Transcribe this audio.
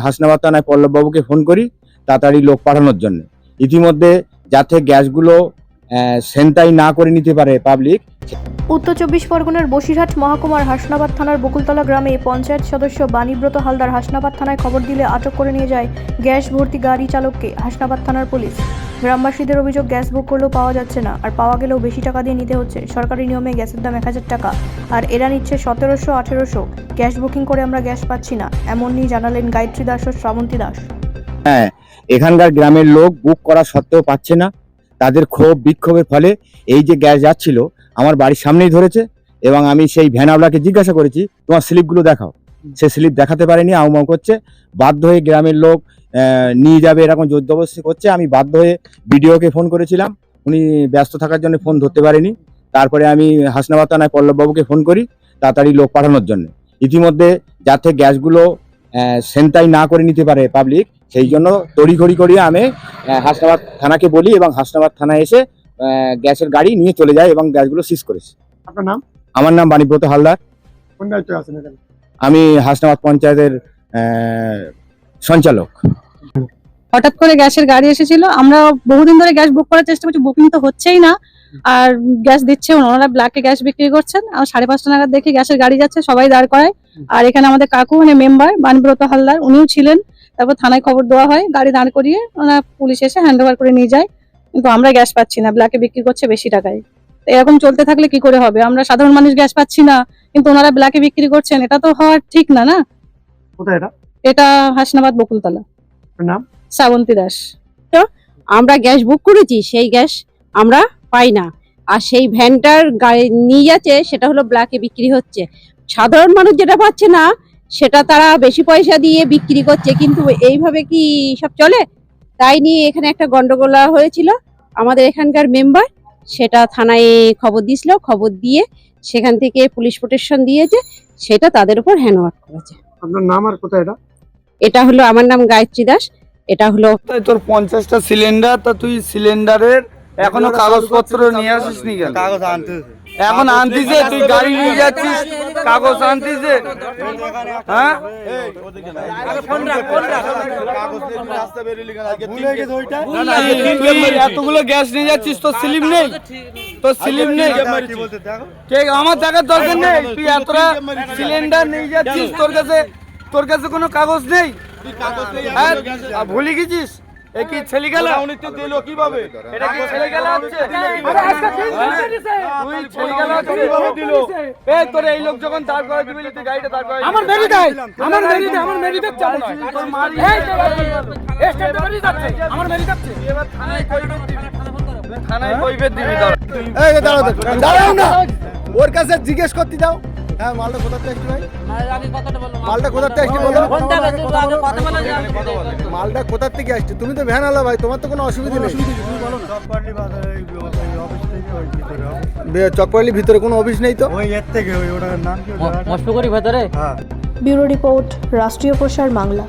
হাসনাবাদ থানায় পল্লববাবুকে ফোন করি তাড়াতাড়ি লোক পাঠানোর জন্য। ইতিমধ্যে যাতে গ্যাসগুলো ছিনতাই না করে নিতে পারে পাবলিক। উত্তর 24 পরগনার বসিরহাট মহকুমার হাসনাবাদ থানার বকুলতলা গ্রামে পঞ্চায়েত সদস্য বাণীব্রত হালদার হাসনাবাদ থানায় খবর দিলে আটক করে নিয়ে যায় গ্যাস ভর্তি গাড়ি চালককে হাসনাবাদ থানার পুলিশ। গ্রামবাসীদের অভিযোগ, গ্যাস বুক করলেও পাওয়া যাচ্ছে না, আর পাওয়া গেলেও বেশি টাকা দিয়ে নিতে হচ্ছে। সরকারি নিয়মে গ্যাসের দাম 1000 টাকা, আর এরা নিচ্ছে 1700-1800। গ্যাস বুকিং করে আমরা গ্যাস পাচ্ছি না, এমনই জানালেন গায়ত্রী দাস ও শ্রাবন্তী দাস। হ্যাঁ, এখানকার গ্রামের লোক বুক করা সত্ত্বেও পাচ্ছে না। তাদের ক্ষোভ বিক্ষোভের ফলে এই যে গ্যাস যাচ্ছিল আমার বাড়ির সামনেই ধরেছে, এবং আমি সেই ভ্যানওয়ালাকে জিজ্ঞাসা করেছি তোমার স্লিপগুলো দেখাও। সে স্লিপ দেখাতে পারেনি, আউমাউ করছে। বাধ্য হয়ে গ্রামের লোক নিয়ে যাবে এরকম জোর জবরদস্তি করছে। আমি বাধ্য হয়ে বিডিওকে ফোন করেছিলাম, উনি ব্যস্ত থাকার জন্য ফোন ধরতে পারেনি। তারপরে আমি হাসনাবাদ থানায় পল্লববাবুকে ফোন করি তাড়াতাড়ি লোক পাঠানোর জন্য। ইতিমধ্যে যাতে গ্যাসগুলো ছিনতাই না করে নিতে পারে পাবলিক, সেই জন্য তড়িঘড়ি করিয়ে আমি হাসনাবাদ থানাকে বলি, এবং হাসনাবাদ থানায় এসে গ্যাসের গাড়ি নিয়ে চলে যায় এবং গ্যাসগুলো সিজ করেছে। আপনার নাম? আমার নাম বাণীব্রত হালদার। কোন দায়িত্বে আছেন এখানে? আমি হাসনাবাদ পঞ্চায়েতের সঞ্চালক। হঠাৎ করে গ্যাসের গাড়ি এসেছিল। আমরা বহুদিন ধরে গ্যাস বুক করার চেষ্টা করছি, বুকিং তো হচ্ছেই না, আর গ্যাস দিচ্ছে ওনারা ব্ল্যাকে গ্যাস বিক্রি করছেন। আর 5:30 নাগাদ দেখি গ্যাসের গাড়ি যাচ্ছে, সবাই দাঁড় করায়। আর এখানে আমাদের কাকু মানে মেম্বার বাণীব্রত হালদার, উনিও ছিলেন। তারপর থানায় খবর দেওয়া হয়, গাড়ি দাঁড় করিয়ে ওনারা পুলিশ এসে হ্যান্ড ওভার করে নিয়ে যায়। কিন্তু আমরা গ্যাস পাচ্ছি না, ব্ল্যাকে বিক্রি করছে বেশি টাকায়। তো এরকম চলতে থাকলে কি করে হবে? আমরা সাধারণ মানুষ গ্যাস পাচ্ছি না, কিন্তু ওনারা ব্ল্যাকে বিক্রি করছেন, এটা তো হওয়ার ঠিক না। না, কোথায় এটা? এটা হাসনাবাদ বকুলতলা। আপনার নাম? শ্রাবন্তী দাস। আমরা গ্যাস বুক করেছি, সেই গ্যাস আমরা পাই না, আর সেই ভ্যানটার গাড়ি নিয়ে যাচ্ছে সেটা হলো ব্ল্যাকে বিক্রি হচ্ছে। সাধারণ মানুষ যেটা পাচ্ছে না সেটা তারা বেশি পয়সা দিয়ে বিক্রি করছে, কিন্তু এইভাবে কি সব চলে? তাই নিয়ে এখানে একটা গন্ডগোল হয়েছিল। আমাদের এখানকার মেম্বার সেটা থানায় খবর দিয়েছিল, খবর দিয়ে সেখান থেকে পুলিশ প্রোটেকশন দিয়েছে, সেটা তাদের উপর হ্যান্ড ওভার করেছে। আপনার নাম আর কোথায় এটা? এটা হলো, আমার নাম গায়ত্রী দাস। এটা হলো তোর 50টা সিলিন্ডার, তা তুই সিলিন্ডারের এখনো কাগজপত্র নিয়ে আসিস নি কেন? কাগজ আনতে এখন আনতিছে, তুই গাড়ি নিয়ে যাচ্ছিস, কাগজ আনতিছে। হ্যাঁ, এতগুলো গ্যাস নিয়ে যাচ্ছিস, তোর স্লিপ নেই? তোর স্লিপ নেই? আমার দেখার দরকার নেই। তুই এতটা সিলিন্ডার নিয়ে যাচ্ছিস, তোর কাছে কোনো কাগজ নেই? ভুলে গেছিস? কি ছেলে গেল? কিভাবে এটা কি ছেলে গেল হচ্ছে? তুই ছেলে গেল কিভাবে দিল? তোর এই লোক যখন দাঁড় করে দিবি, তুই গাড়িটা দাঁড় করে আমার মেরি দেয়, আমার মেরি দেয়, আমার মেরি দেয় চাবো না। তোর মারি এই স্টেট মেরি যাচ্ছে, আমার মেরি যাচ্ছে। এবার থানায় কইবে দিবি, থানায় কইবে দিবি। এই দাঁড়াও না, ওর কাছে জিজ্ঞেস করতে দাও। হ্যাঁ, মালটা কোথা থেকে আসছে ভাই? মালটা কোথা থেকে আসছে বলো? মালটা কোথা থেকে আসছে? তুমি তো ভ্যান আলা ভাই, তোমার তো কোনো অসুবিধা নেই। চকপাড়ির ভিতরে কোনো অফিস নেই তো? ওই এর থেকে ওই ওটার নাম কি? ব্যুরো রিপোর্ট, রাষ্ট্রীয় প্রসার বাংলা।